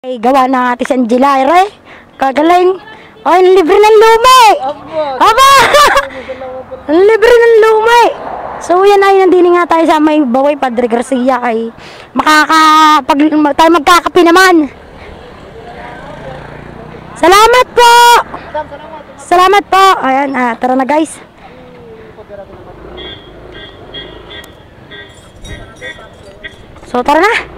Ay, gawa na Ate Angela, kagaling. Ay, libre ng lumay. Aba! Libre ng lumay. So, yan ay nandini nga tayo sa may Baway Padre Garcia ay tayo magkakapi naman. Salamat po! Salamat po! Ayan, tara na guys. So, tara na.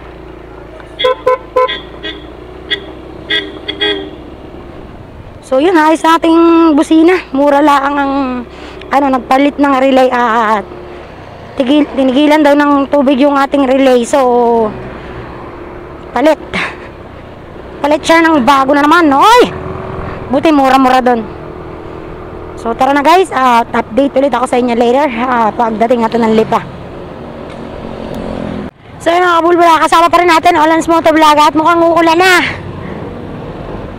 So yun, ayos nating busina. Mura lang ang nagpalit ng relay at tinigilan daw ng tubig yung ating relay. So palit siya ng bago na naman. Oy! Buti mura-mura doon. So tara na guys, update ulit ako sa inyo later pagdating natin ng Lipa. So yun mga kabulbula, kasama pa rin natin Olans Motovlog at mukhang uulan na.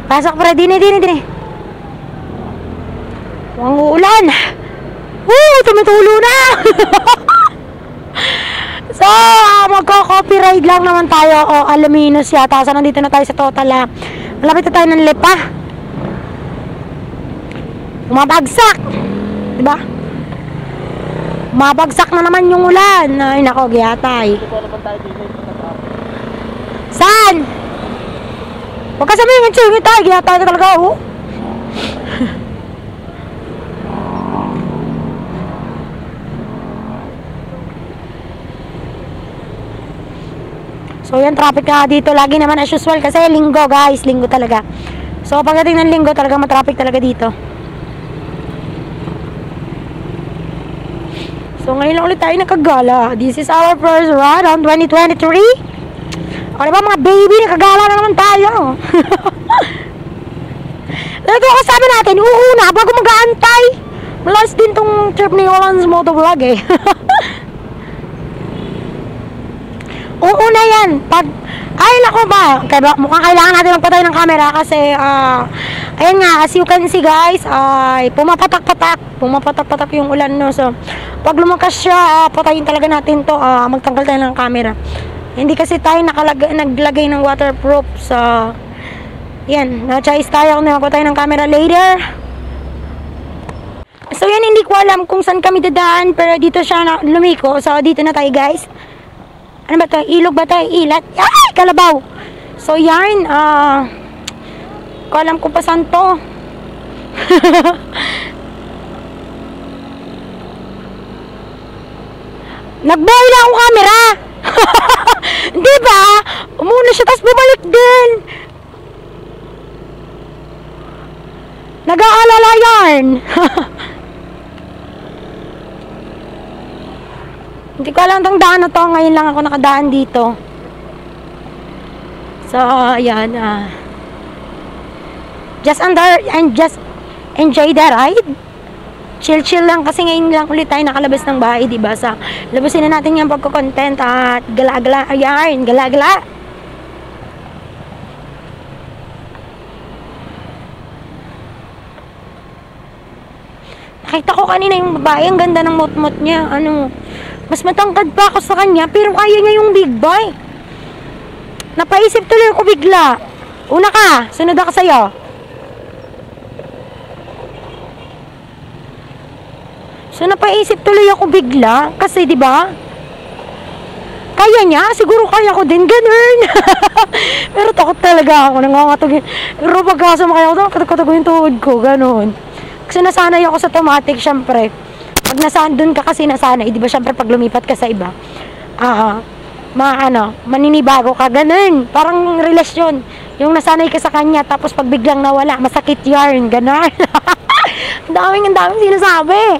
Pasok pa rin, dini. Mukhang uulan. Tumitulo na. So, magko-copyright lang naman tayo. Alaminos yata. So, nandito na tayo sa total. Malapit na tayo ng Lipa. Umabagsak. Diba? Umabagsak na naman yung ulan. Ay, nako, giyatay. Saan? Huwag ka sabihin yung tsingit tayo. Giyatay ka talaga, So yan, traffic ka dito lagi naman as usual kasi linggo guys, linggo talaga. So pagdating ng linggo talaga matraffic talaga dito. So ngayon lang ulit tayo nakagala. This is our first run on 2023. O diba mga baby, nakagala na naman tayo. Ito kasama natin, uuna bago mag-aantay. Malas din tong trip ni Olans Motovlog eh. Uuna yan. Ay nako ba, mukhang kailangan natin magpatay ng camera kasi ayan nga, as you can see guys, ay pumapatak yung ulan, no. So pag lumakas siya, patayin talaga natin to, magtanggal tayo ng camera. Hindi kasi tayo naglagay ng waterproof. So yan, na-choice tayo kung magpatay ng camera later. So yan, hindi ko alam kung saan kami dadaan, pero dito siya lumiko. So dito na tayo guys. Ano ba ito? Ilog ba ito? Ilat? Ay! Kalabaw! So yan, ko alam kung pa saan to. Nagbuhay na akong camera! Di ba? Umuna siya, tapos bumalik din. Nag-aalala yan. Hindi ko alam itong daan na to. Ngayon lang ako nakadaan dito. So, ayan. Just enjoy the ride. Chill lang. Kasi ngayon lang ulit tayo nakalabas ng bahay, diba? So, labasin na natin yung pagko-content at gala-gala. Ayan, gala-gala. Nakita ko kanina yung babae. Ang ganda ng mot-mot niya. Mas matangkad pa ako sa kanya, pero kaya niya yung big bike. Napaisip tuloy ako bigla. Una ka, sunod ako sa'yo. So napaisip tuloy ako bigla, kasi di ba? Kaya niya, siguro kaya ko din, ganun. Pero takot talaga ako, nangangatog yun. Pero pagka sumakay ako, katag-katag yung tuhod ko, ganun. Kasi nasanay ako sa automatic, syempre. Pag doon ka kasi nasanay, di ba syempre pag lumipat ka sa iba, maninibago ka, ganun. Parang relasyon. Yung nasanay ka sa kanya, tapos pag biglang nawala, masakit yarn, ganun. Ang daming sinasabi.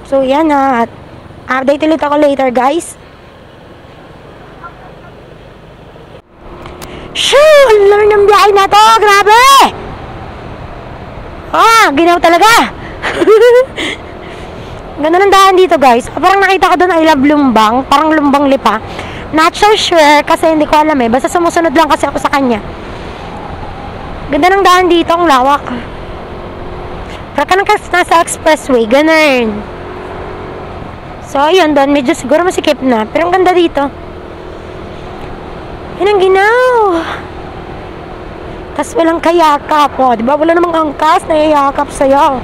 So yan, update ulit ako later guys. Shoo! Ang laro ng biyahe na to, grabe! Ginaw talaga. Ganda ng daan dito guys. Parang nakita ko doon I love Lumbang. Parang Lumbang Lipa. Not so sure kasi hindi ko alam eh. Basta sumusunod lang kasi ako sa kanya. Ganda ng daan dito. Ang lawak. Para ka nasa expressway. Ganun. So, ayun, doon, medyo siguro masikip na. Pero ang ganda dito. Yan ang ginaw. Tapos walang kayakap. O, di ba? Wala namang angkas na yayakap sa'yo.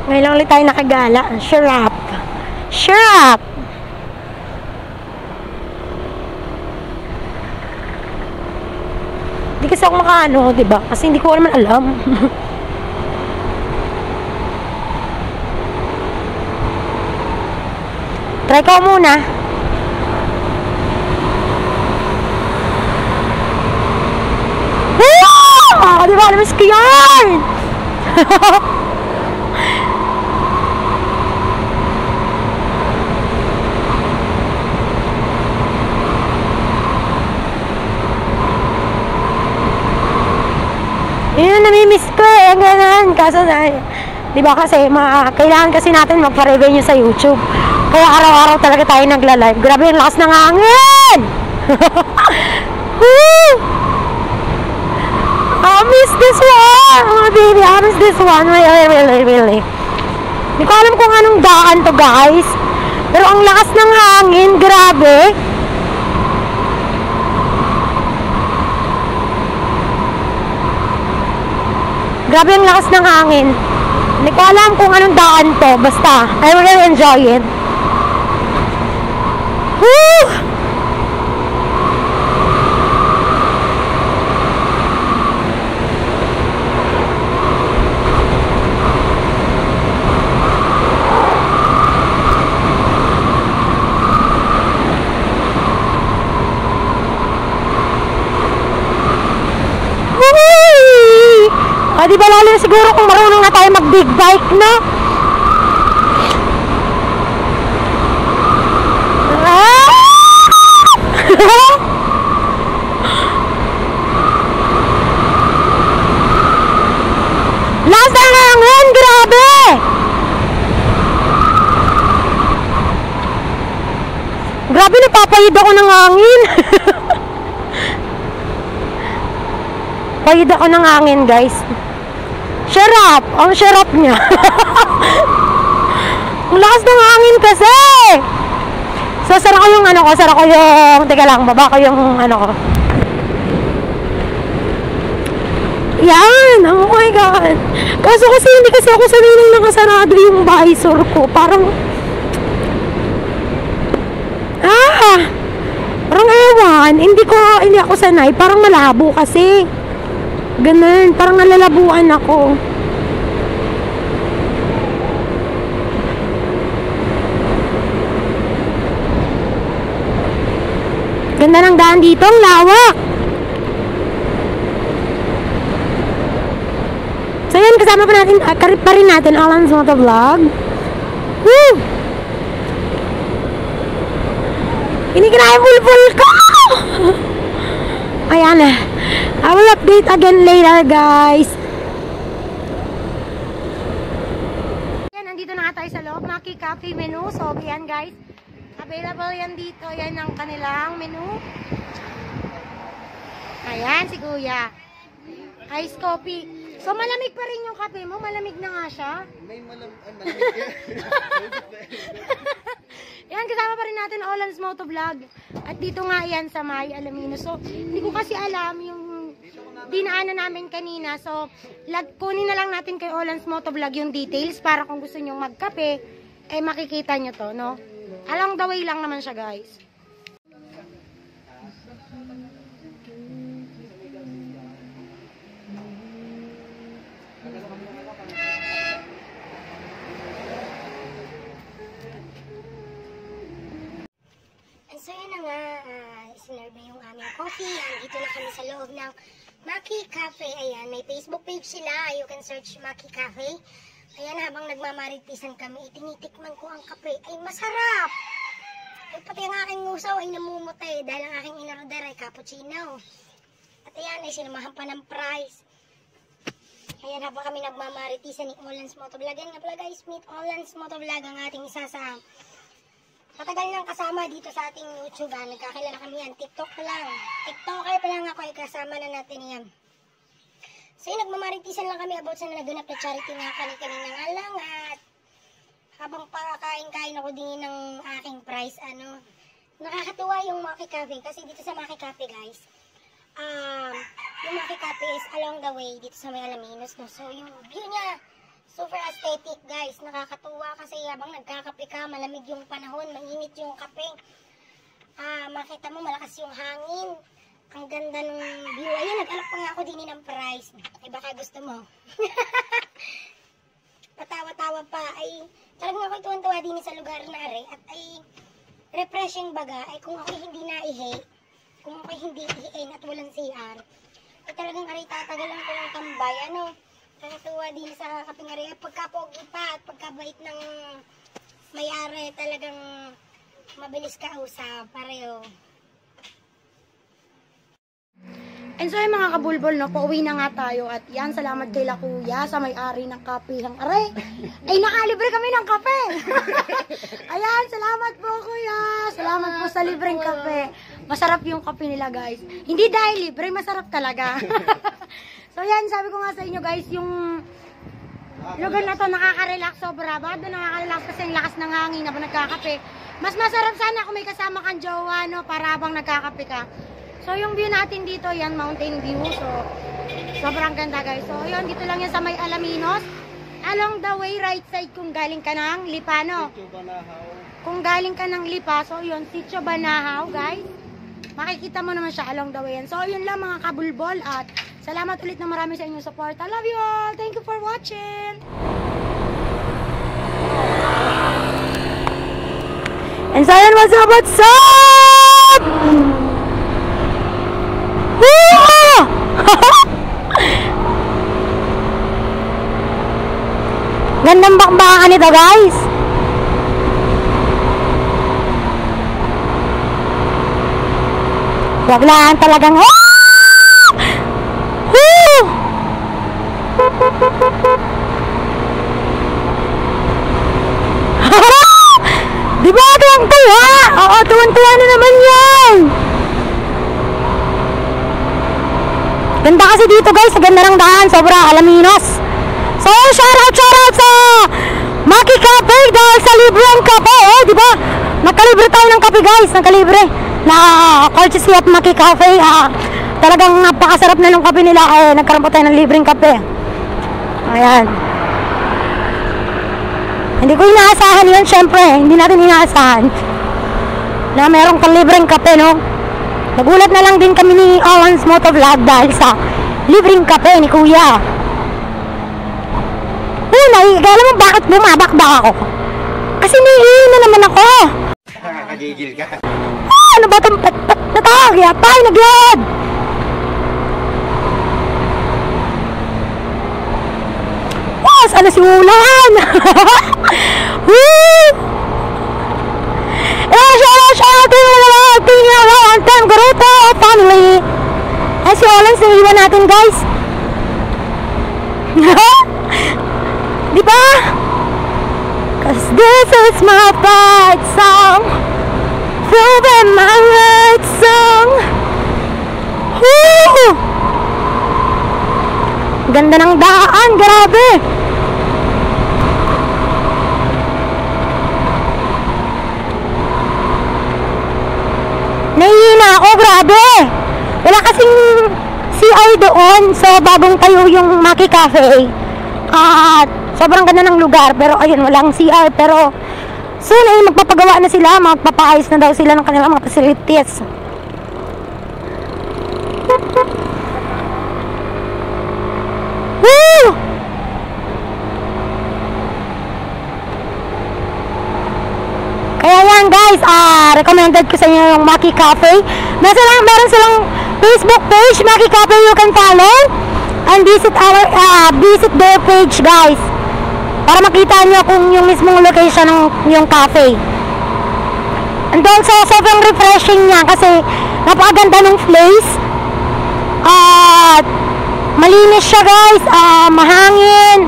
Ngayon lang ulit tayo nakagala. Sure up. Sure up. Hindi kasi ako makaano, diba? Kasi hindi ko naman alam. Try ko muna. Wow! Diba? Alamis ko yan! Yun, namimiss ko eh, ganun. Kaso na, di ba kasi, kailangan kasi natin magpa-revenue sa YouTube. Kaya araw-araw talaga tayo nagla-live. Grabe yung lakas ng hangin! Woo! I miss this one! Oh baby, I miss this one. Really. Hindi ko alam kung anong daan to, guys. Pero ang lakas ng hangin, grabe. Grabe ang lakas ng hangin. Hindi ko alam kung anong daan to. Basta, I really enjoy it. Woo! O, di ba lalo siguro kung marunong na tayo mag-big bike, no? Last na hangin, grabe! Grabe, napapayid ako ng hangin. Payid ako ng hangin, guys. Syrup! Ang syrup niya. Ang lakas ng hangin kasi! So, sara ko yung ano ko. Sara ko yung... Teka lang, baba ko yung ano ko. Yan! Oh my God! Kaso kasi hindi kasi ako sanay nang nakasarado yung visor ko. Parang... Parang ewan. Hindi ako sanay. Parang malabo kasi. Ganun, parang nalalabuan ako. Ganda ng daan dito, ang lawak. So yun, kasama pa natin, pa rin natin Alan's Motovlog. Woo! Hindi ka na yung pulpul ko! Ayan na. I will update again later, guys. Yan, nandito na nga tayo sa loob. Maki Cafe menu. So, yan, guys. Available yan dito. Yan ang kanilang menu. Ayan, si Kuya. Ice coffee. So, malamig pa rin yung kape mo? Malamig na nga siya? May malamig yan. Yan, kasama pa rin natin Olan's Motovlog. At dito nga yan sa May Alamino. So, hindi ko kasi alam yung dinaanan namin kanina. So, kunin na lang natin kay Olan's Motovlog yung details para kung gusto nyong magkape, eh makikita nyo to, no? Along the way lang naman siya, guys. So yun na nga, sinerve yung aming coffee. Dito na kami sa loob ng Maki Cafe. Ayan, may Facebook page sila. You can search Maki Cafe. Ayan, habang nagmamaritisan kami, tinitikman ko ang kape. Ay, masarap! Ay, pati ang aking ngusaw ay namumutay dahil ang aking inorder ay cappuccino. At ayan, ay sinamahan pa ng price. Ayan, habang kami nagmamaritisan ni Olans Motovlog. Yan nga pala guys, meet Olans Motovlog ang ating isa sa matagal nang kasama dito sa ating YouTube. Nagkakilala kami yan, TikTok pa lang. TikToker pa lang ako, ay kasama na natin yan. So yun, nagmamaritisan lang kami about sa naganap na charity nga kanina nga lang. At habang pakakain-kain ako din ng aking prize, nakakatuwa yung Maki Cafe. Kasi dito sa Maki Cafe guys, yung Maki Cafe is along the way dito sa may Alaminos, no? So yung view niya super aesthetic guys, nakakatuwa kasi habang nagkakape ka, malamig yung panahon, mainit yung kape, makita mo malakas yung hangin, ang ganda ng view. Ayun, nag-alok pa nga ako din ng prize, ay baka gusto mo. Patawa-tawa pa, ay talagang ako tuwan-tuwa din sa lugar na are, at ay refreshing baga, ay kung ako hindi naihi, kung ako'y hindi iin at walang CR, ay talagang aray tatagalan ko ng tambay. Nakatuwa din sa kapingari. Pagkapogi pa at pagkabait ng may-ari, talagang mabilis kausap, pareho. And so yung mga kabulbol, no, pauwi na nga tayo. At yan, salamat kay La Kuya sa may-ari ng kapihang aray. Ay, nakalibre kami ng kape. Ayan, salamat po Kuya. Salamat po sa libreng kape. Masarap yung kape nila guys. Hindi dahil libre, masarap talaga. So yan, sabi ko nga sa inyo guys, yung lugar na to nakaka-relax sobra. Bakit doon nakaka-relax kasi yung lakas ng hangin habang nagkakape. Mas masarap sana kung may kasama kang jowa, no, para habang nagkakape ka. So yung view natin dito, yan, mountain view. So sobrang ganda guys. So yun, dito lang yan sa may Alaminos. Along the way, right side kung galing ka ng Lipa, no? Kung galing ka ng Lipa, so yun, Sitio Banahaw guys. Makikita mo naman siya along the way yan. So yun lang mga kabulbol, at salamat ulit na marami sa inyong support. I love you all. Thank you for watching. And so yun, what's up, what's up? Gandang bakbakan nito guys. Biglaan talagang di ba tuwang-tuwa? Oo, tuwang-tuwa na naman yan. Ganda kasi dito guys, ganda ng daan, sobra Alaminos. So shoutout sa Maki Cafe dahil sa libreng kape, di ba? Nagkalibre tayo ng kape guys, nagkalibre na courtesy of Maki Cafe. Talagang napakasarap na ng kape nila, nagkaroon pa tayo ng libreng kape. Ayan. Hindi ko inaasahan yun, syempre, hindi natin inaasahan na merong libreng kape, no? Nagulat na lang din kami ni Olans Motovlog dahil sa libreng kape ni Kuya. Alam mo bakit bumabakbak ako? Kasi naiinom na naman ako. Nakakagigil ka. Ano ba itong pat-pat na tawag? Yapay, nagyod! Oh, sana si Ulan! Woo! Shout out to mga one-time Garuto family! Ay, si Ulan, siniwan natin guys. Di ba? Cause this is my fight song, proving my right song. Woo! Ganda ng daan, grabe. Nahihina ako, grabe. Wala kasing CR doon, so bagong tayo yung Maki Cafe. At sobrang ganda ng lugar, pero ayun, walang CR. Pero soon ay magpapagawa na sila, magpapaayos na daw sila ng kanilang mga facilities. Woo! Kaya yan guys, recommended ko sa inyo yung Maki Cafe. Meron silang Facebook page, Maki Cafe, you can follow. And visit their page guys, para makita nyo kung yung mismong location ng yung cafe. And also sobrang refreshing niya kasi napakaganda ng place. At Malinis siya guys, mahangin.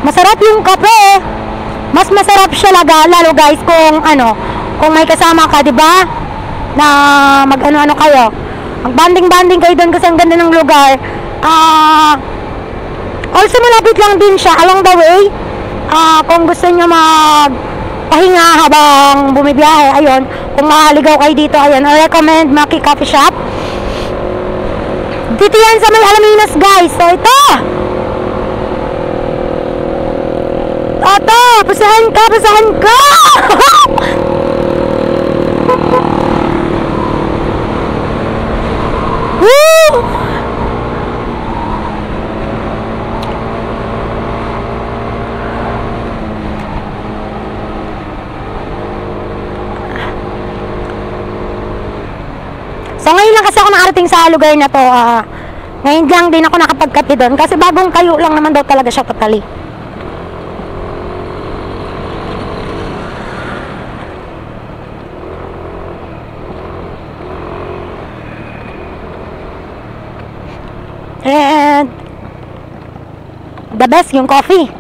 Masarap yung kape. Mas masarap siya lalo guys kung kung may kasama ka, 'di ba? Na mag-ano kayo. Mag-banding kayo doon kasi ang ganda ng lugar. Also malapit lang din siya along the way. Kung gusto niyo magpahinga habang bumibiyahe, ayun, kung mahaligaw kayo dito, ayun, I recommend Maki Coffee Shop. Dito yan sa may Alaminos guys. So ito, pasahan ka Woo! So ngayon lang kasi ako nakarating sa lugar na to. Ngayon lang din ako nakapagkape doon kasi bagong kayo lang naman daw talaga siya totally. And the best yung coffee.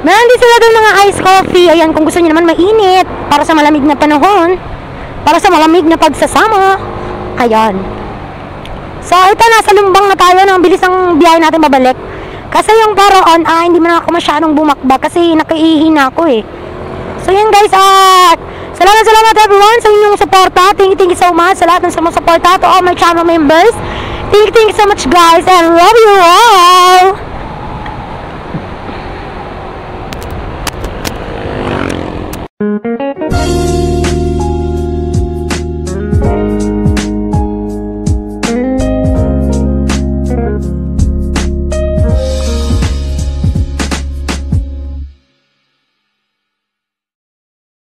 Meron din sila doon mga iced coffee. Ayan, kung gusto niyo naman mainit para sa malamig na panahon, para sa malamig na pagsasama. Ayan. So ito, nasa Lumbang na tayo. Ang bilis ng biyahe natin babalik. Kasi yung paroon, hindi man ako masyadong bumakba kasi nakaihi na ako eh. So yun guys, salamat everyone sa inyong suporta. Thank you so much sa lahat ng sumusuporta to all my channel members. Thank you so much guys and love you all.